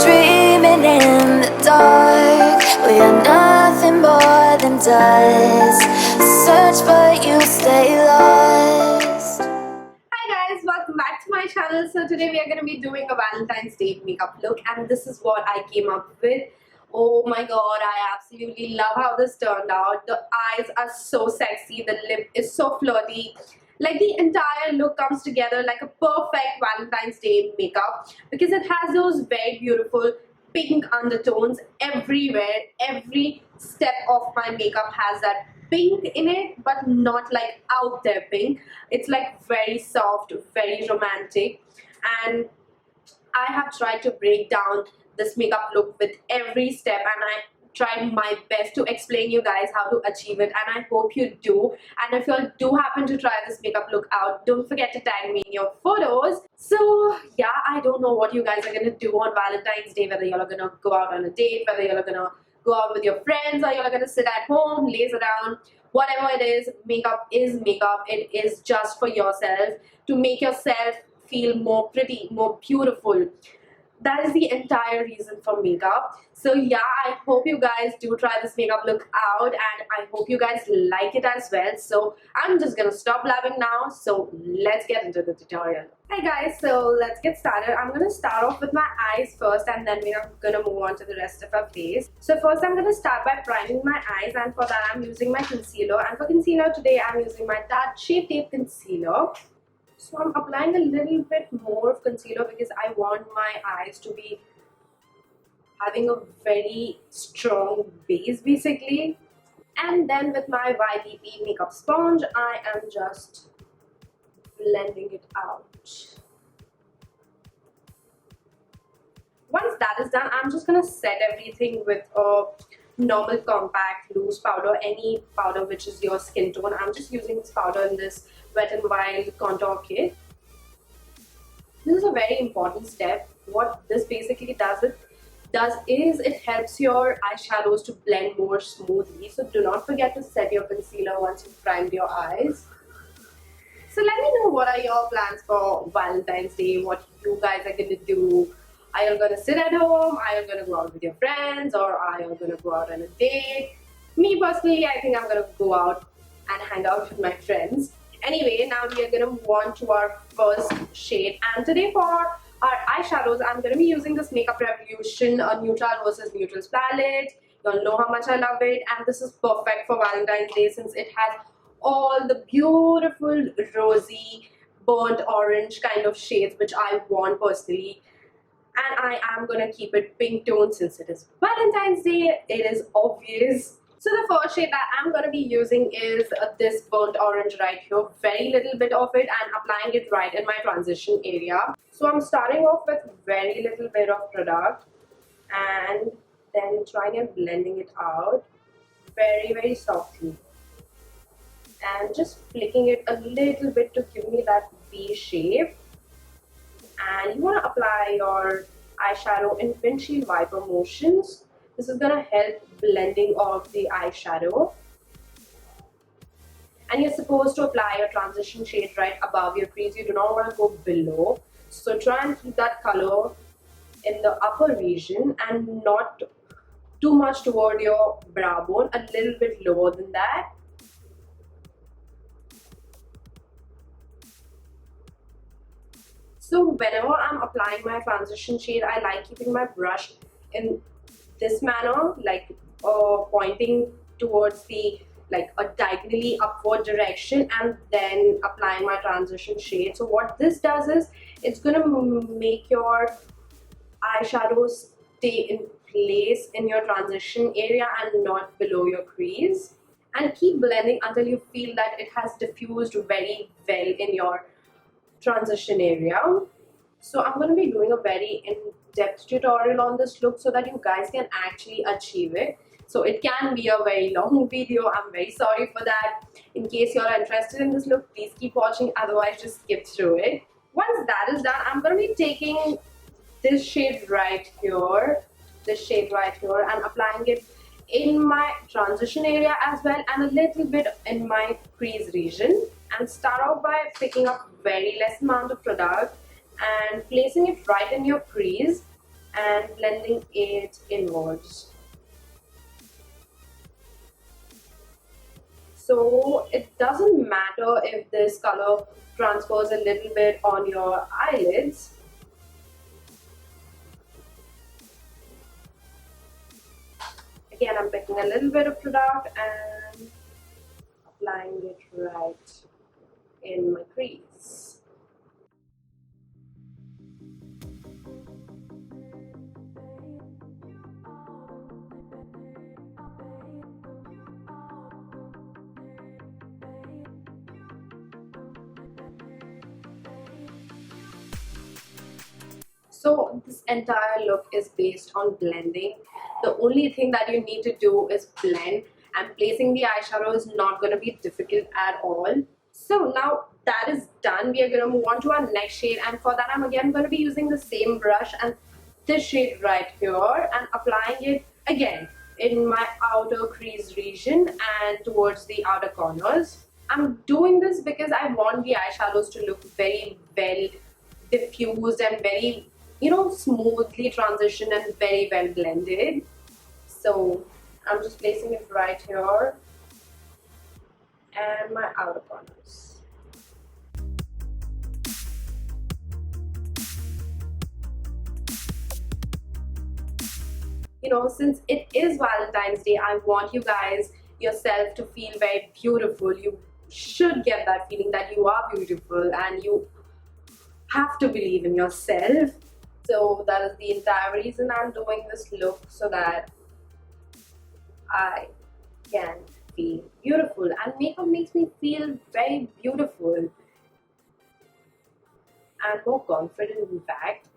dreaming in the dark. We are nothing more than dust. Search but you stay lost. Hi guys, welcome back to my channel. So today we are going to be doing a Valentine's Day makeup look, and this is what I came up with. Oh my god, I absolutely love how this turned out. The eyes are so sexy, the lip is so flirty. Like, the entire look comes together like a perfect Valentine's Day makeup because it has those very beautiful pink undertones everywhere. Every step of my makeup has that pink in it, but not like out there pink. It's like very soft, very romantic, and I have tried to break down this makeup look with every step, and I tried my best to explain you guys how to achieve it, and I hope you do. And if you do happen to try this makeup look out, don't forget to tag me in your photos. So yeah, I don't know what you guys are gonna do on Valentine's Day, whether you're gonna go out on a date, whether you're gonna go out with your friends, or you're gonna sit at home, laze around. Whatever it is, makeup is makeup. It is just for yourself, to make yourself feel more pretty, more beautiful. That is the entire reason for makeup. So yeah, I hope you guys do try this makeup look out, and I hope you guys like it as well. So I'm just gonna stop blabbing now, so let's get into the tutorial. Hi guys, so let's get started. I'm gonna start off with my eyes first, and then we are gonna move on to the rest of our face. So first I'm gonna start by priming my eyes, and for that I'm using my concealer. And for concealer today I'm using my Tarte Shape Tape Concealer. So I'm applying a little bit more of concealer because I want my eyes to be having a very strong base basically. And then with my YDP makeup sponge, I am just blending it out. Once that is done, I'm just going to set everything with a normal compact loose powder, any powder which is your skin tone. I'm just using this powder in this Wet n Wild contour kit. This is a very important step. What this basically does is it helps your eyeshadows to blend more smoothly. So do not forget to set your concealer once you've primed your eyes. So let me know, what are your plans for Valentine's Day? What you guys are going to do? Are you going to sit at home? Are you going to go out with your friends? Or are you going to go out on a date? Me personally, I think I'm going to go out and hang out with my friends. Anyway, now we are going to move on to our first shade. And today for our eyeshadows, I'm going to be using this Makeup Revolution New-Trals versus New-Trals palette. You'll know how much I love it. And this is perfect for Valentine's Day since it has all the beautiful rosy, burnt orange kind of shades which I want personally. And I am going to keep it pink tone since it is Valentine's Day. It is obvious. So the first shade that I'm going to be using is this burnt orange right here. Very little bit of it, and applying it right in my transition area. So I'm starting off with very little bit of product and then trying and blending it out very, very softly. And just flicking it a little bit to give me that V shape. And you want to apply your eyeshadow in windshield wiper motions. This is going to help blending of the eyeshadow. And you're supposed to apply your transition shade right above your crease. You do not want to go below. So try and keep that color in the upper region and not too much toward your brow bone, a little bit lower than that. So whenever I'm applying my transition shade, I like keeping my brush in this manner, like pointing towards the a diagonally upward direction, and then applying my transition shade. So what this does is it's gonna make your eyeshadows stay in place in your transition area and not below your crease. And keep blending until you feel that it has diffused very well in your transition area. So I'm going to be doing a very in-depth tutorial on this look so that you guys can actually achieve it. So it can be a very long video. I'm very sorry for that. In case you're interested in this look, please keep watching, otherwise just skip through it. Once that is done, I'm going to be taking this shade right here, and applying it in my transition area as well, and a little bit in my crease region. And start off by picking up very less amount of product and placing it right in your crease. and blending it inwards. So it doesn't matter if this color transfers a little bit on your eyelids. Again, I'm picking a little bit of product and applying it right in my crease. So this entire look is based on blending. The only thing that you need to do is blend, and placing the eyeshadow is not going to be difficult at all. So now that is done, we are going to move on to our next shade, and for that I'm again going to be using the same brush and this shade right here and applying it again in my outer crease region and towards the outer corners. I'm doing this because I want the eyeshadows to look very well diffused and very, smoothly transitioned and very well blended. So I'm just placing it right here and my outer corners. Since it is Valentine's Day, I want you guys yourself to feel very beautiful. You should get that feeling that you are beautiful and you have to believe in yourself. So that is the entire reason I'm doing this look, so that I can feel beautiful, and makeup makes me feel very beautiful and more confident. In fact,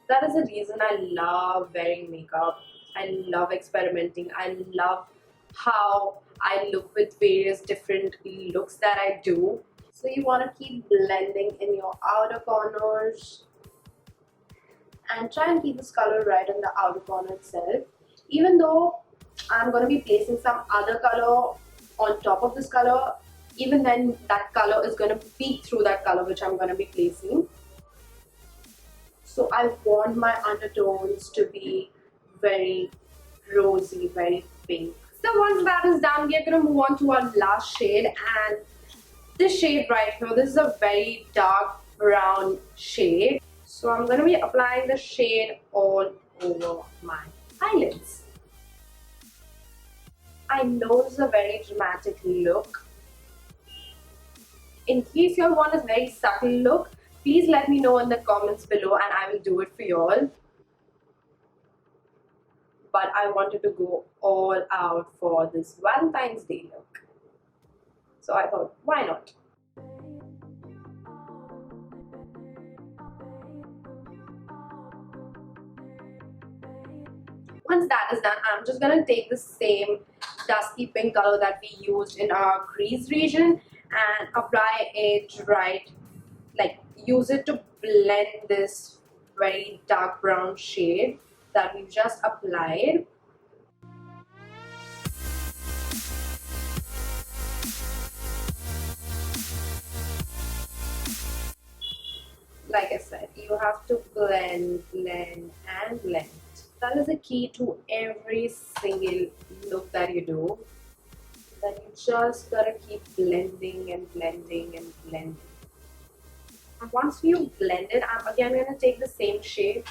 that is the reason I love wearing makeup. I love experimenting. I love how I look with various different looks that I do. So you want to keep blending in your outer corners and try and keep this color right in the outer corner itself. Even though I'm going to be placing some other color on top of this color, even then that color is going to peek through that color which I'm going to be placing. So I want my undertones to be very rosy, very pink. So once that is done, we are going to move on to our last shade, and this shade right here, this is a very dark brown shade. So I'm going to be applying the shade all over my eyelids. I know this is a very dramatic look. In case you all want a very subtle look, please let me know in the comments below and I will do it for you all. But I wanted to go all out for this Valentine's Day look. So I thought, why not? Once that is done, I'm just going to take the same dusky pink color that we used in our crease region and apply it right, use it to blend this very dark brown shade that we've just applied. Like I said, you have to blend, blend and blend. That is the key to every single look that you do. That you just gotta keep blending and blending and blending. And once you blend it, I'm again gonna take the same shade,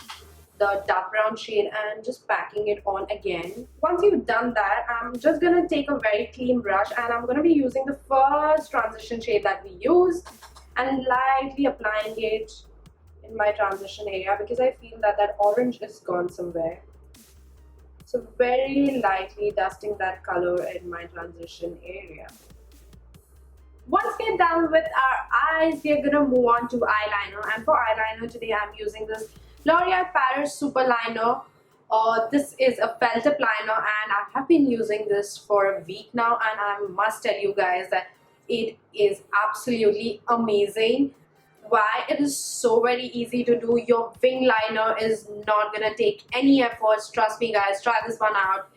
the dark brown shade, and just packing it on again. Once you've done that, I'm just gonna take a very clean brush and I'm gonna be using the first transition shade that we used and lightly applying it in my transition area because I feel that that orange is gone somewhere. So very lightly dusting that color in my transition area. Once we're done with our eyes, we're gonna move on to eyeliner. And for eyeliner today, I'm using this L'Oreal Paris Super Liner. This is a felt tip liner and I have been using this for a week now, and I must tell you guys that it is absolutely amazing. Why? It is so very easy to do. Your wing liner is not gonna take any efforts. Trust me guys, try this one out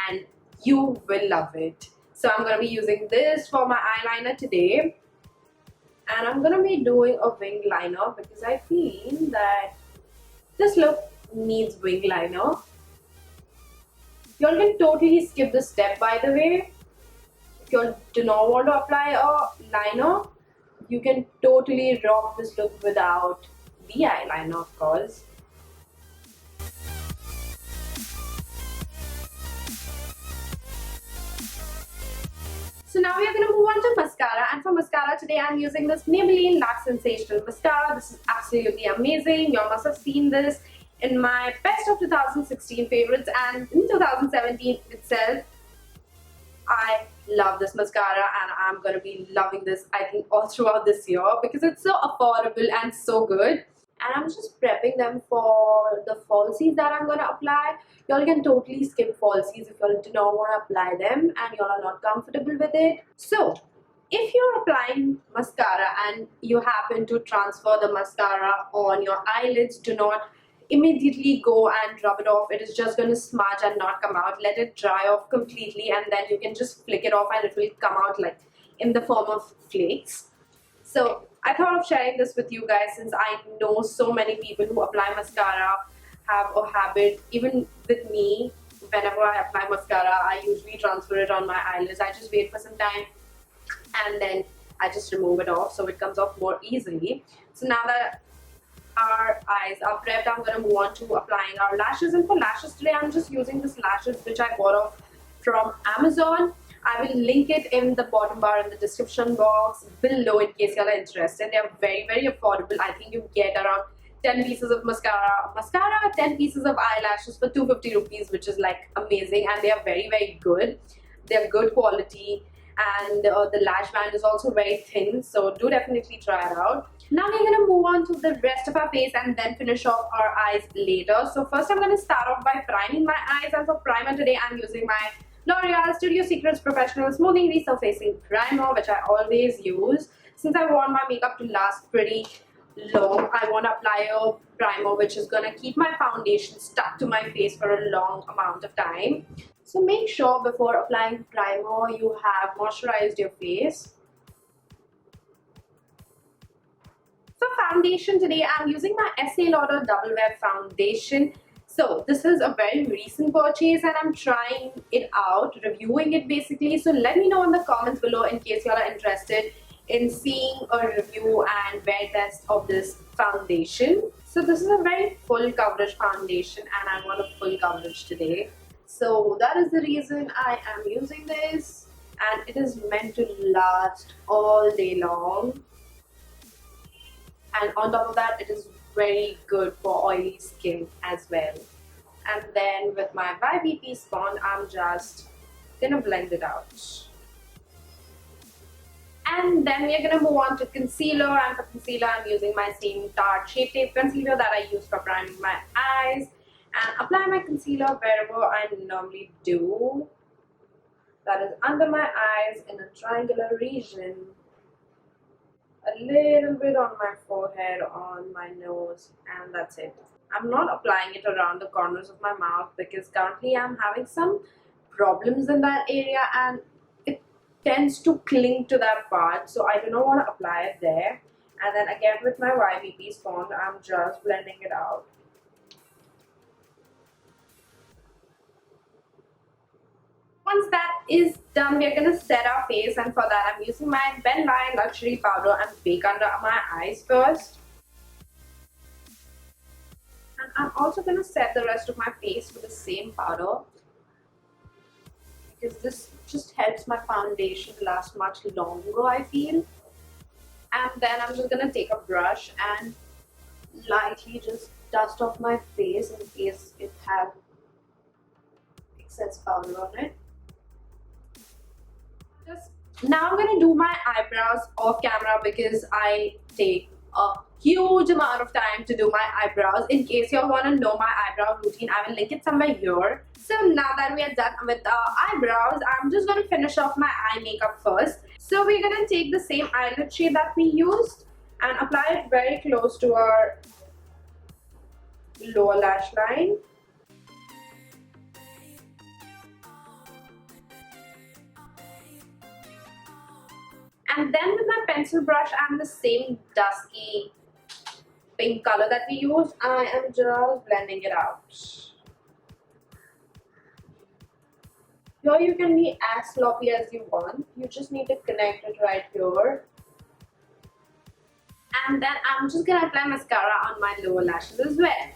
and you will love it. So I'm gonna be using this for my eyeliner today, and I'm gonna be doing a wing liner because I feel that this look needs wing liner. Y'all can totally skip this step, by the way. If you do not want to apply a liner, you can totally rock this look without the eyeliner, of course. So now we are going to move on to mascara, and for mascara today I'm using this Maybelline Lash Sensational Mascara. This is absolutely amazing. You must have seen this in my best of 2016 favorites, and in 2017 itself. I love this mascara and I'm going to be loving this, I think, all throughout this year because it's so affordable and so good. And I'm just prepping them for the falsies that I'm going to apply. Y'all can totally skip falsies if y'all do not want to apply them and y'all are not comfortable with it. So if you're applying mascara and you happen to transfer the mascara on your eyelids, do not immediately go and rub it off. It is just going to smudge and not come out. Let it dry off completely and then you can just flick it off and it will come out like in the form of flakes. So I thought of sharing this with you guys since I know so many people who apply mascara have a habit. Even with me, whenever I apply mascara, I usually transfer it on my eyelids. I just wait for some time and then I just remove it off so it comes off more easily. So now that our eyes are prepped, I'm going to move on to applying our lashes. And for lashes today, I'm just using this lashes which I bought off from Amazon. I will link it in the bottom bar in the description box below in case you are interested. They are very, very affordable. I think you get around 10 pieces of mascara, 10 pieces of eyelashes for 250 rupees, which is like amazing, and they are very, very good. They are good quality, and the lash band is also very thin, so do definitely try it out. Now we're going to move on to the rest of our face and then finish off our eyes later. So first I'm going to start off by priming my eyes, and for primer today I'm using my L'Oreal Studio Secrets Professional Smoothing Resurfacing Primer, which I always use. Since I want my makeup to last pretty long, I want to apply a primer which is going to keep my foundation stuck to my face for a long amount of time. So make sure before applying primer you have moisturized your face. For foundation today, I'm using my Estee Lauder Double Wear Foundation. So this is a very recent purchase and I'm trying it out, reviewing it basically. So let me know in the comments below in case you are interested in seeing a review and wear test of this foundation. So this is a very full coverage foundation and I want a full coverage today. So that is the reason I am using this, and it is meant to last all day long. And on top of that, it is very good for oily skin as well. And then with my YBP sponge, I'm just gonna blend it out. And then we're gonna move on to concealer, and for concealer I'm using my same Tarte Shape Tape concealer that I use for priming my eyes, and apply my concealer wherever I normally do. That is under my eyes in a triangular region. A little bit on my forehead, on my nose, and that's it. I'm not applying it around the corners of my mouth because currently I'm having some problems in that area and it tends to cling to that part, so I do not want to apply it there. And then again with my YBP sponge, I'm just blending it out. Once that is done, we're going to set our face, and for that I'm using my Ben Nye Luxury Powder and bake under my eyes first. And I'm also going to set the rest of my face with the same powder because this just helps my foundation last much longer, I feel. And then I'm just going to take a brush and lightly just dust off my face in case it has excess powder on it. Now I'm going to do my eyebrows off camera because I take a huge amount of time to do my eyebrows. In case you all want to know my eyebrow routine, I will link it somewhere here. So now that we are done with our eyebrows, I'm just going to finish off my eye makeup first. So we're going to take the same eyelid shade that we used and apply it very close to our lower lash line. And then with my pencil brush and the same dusky pink color that we used. I am just blending it out. Here you can be as sloppy as you want. You just need to connect it right here. And then I'm just gonna apply mascara on my lower lashes as well.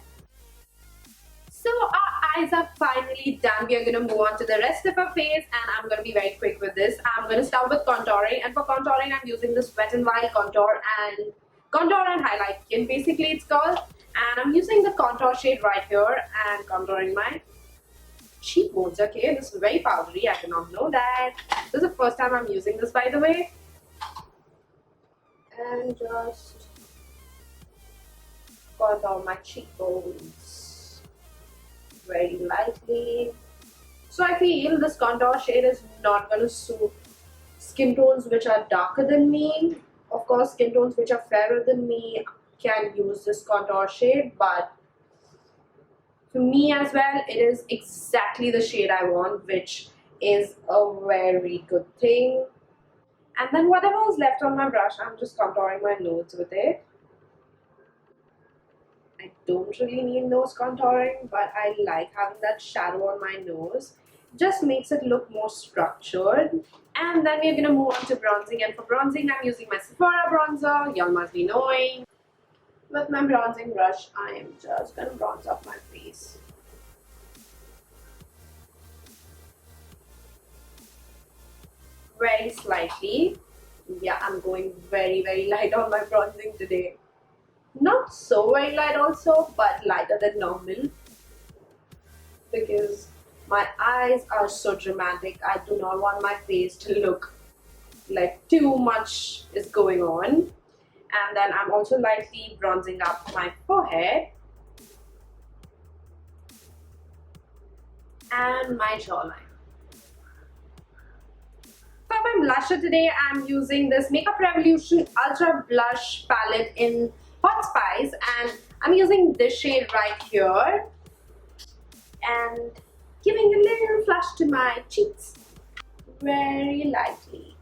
So our eyes are finally done. We are gonna move on to the rest of our face, and I'm gonna be very quick with this. I'm gonna start with contouring, and for contouring I'm using this Wet n Wild contour and highlight kit, basically it's called. And I'm using the contour shade right here and contouring my cheekbones. Okay, this is very powdery. I did not know that. This is the first time I'm using this, by the way. And just contour my cheekbones very lightly. So I feel this contour shade is not going to suit skin tones which are darker than me. Of course, skin tones which are fairer than me can use this contour shade, but for me as well, it is exactly the shade I want, which is a very good thing. And then whatever is left on my brush, I'm just contouring my nose with it. I don't really need nose contouring, but I like having that shadow on my nose. Just makes it look more structured. And then we're going to move on to bronzing. And for bronzing, I'm using my Sephora bronzer. Y'all must be knowing. With my bronzing brush, I am just going to bronze up my face. Very slightly. Yeah, I'm going very light on my bronzing today. Not so very light also, but lighter than normal. Because my eyes are so dramatic. I do not want my face to look like too much is going on. And then I'm also lightly bronzing up my forehead and my jawline. For my blusher today, I'm using this Makeup Revolution Ultra Blush Palette in Hot Spice, and I'm using this shade right here and giving a little flush to my cheeks very lightly.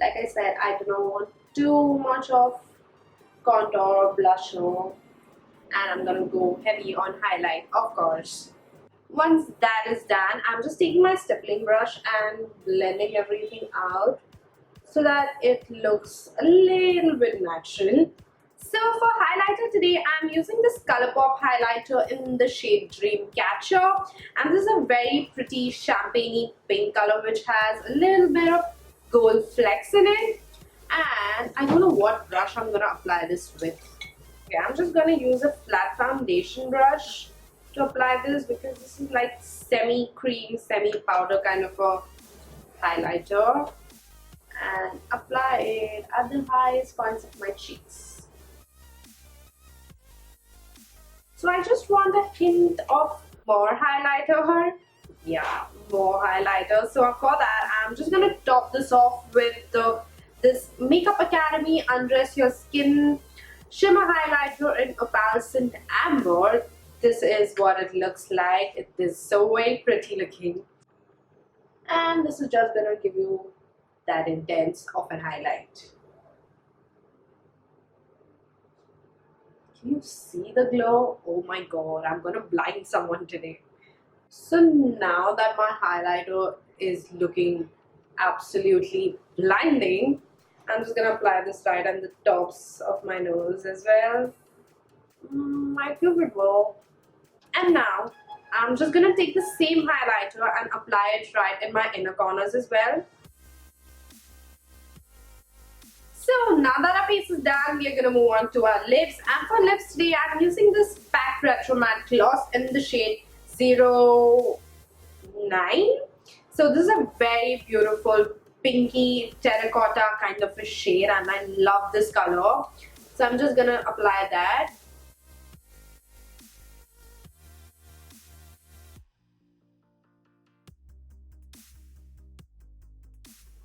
Like I said, I do not want too much of contour or blusher, and I'm gonna go heavy on highlight, of course. Once that is done, I'm just taking my stippling brush and blending everything out so that it looks a little bit natural. So for highlighter today, I'm using this Colourpop highlighter in the shade Dreamcatcher, and this is a very pretty champagne-y pink color which has a little bit of gold flecks in it. And I don't know what brush I'm gonna apply this with. Okay, I'm just gonna use a flat foundation brush to apply this because this is like semi-cream, semi-powder kind of a highlighter, and apply it at the highest points of my cheeks. So I just want a hint of more highlighter. Yeah, more highlighter. So for that, I'm just gonna top this off with this Makeup Academy Undress Your Skin Shimmer Highlighter in Opalescent Amber. This is what it looks like. It is so very pretty looking. And this is just gonna give you that intense of an highlight. Can you see the glow? Oh my god, I'm gonna blind someone today. So now that my highlighter is looking absolutely blinding, I'm just gonna apply this right on the tops of my nose as well. My favorite bow. And now I'm just gonna take the same highlighter and apply it right in my inner corners as well. So now that our face is done, we are gonna move on to our lips. And for lips today, I'm using this PAC Retro Matte Gloss in the shade 09. So this is a very beautiful pinky terracotta kind of a shade, and I love this color. So I'm just gonna apply that.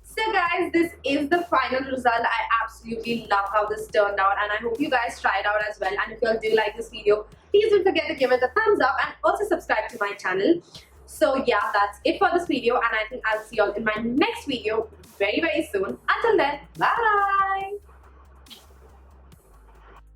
So guys, this is the final result. I absolutely love how this turned out, and I hope you guys try it out as well. And if you all do like this video, please don't forget to give it a thumbs up and also subscribe to my channel. So yeah, that's it for this video, and I think I'll see you all in my next video very soon. Until then, bye!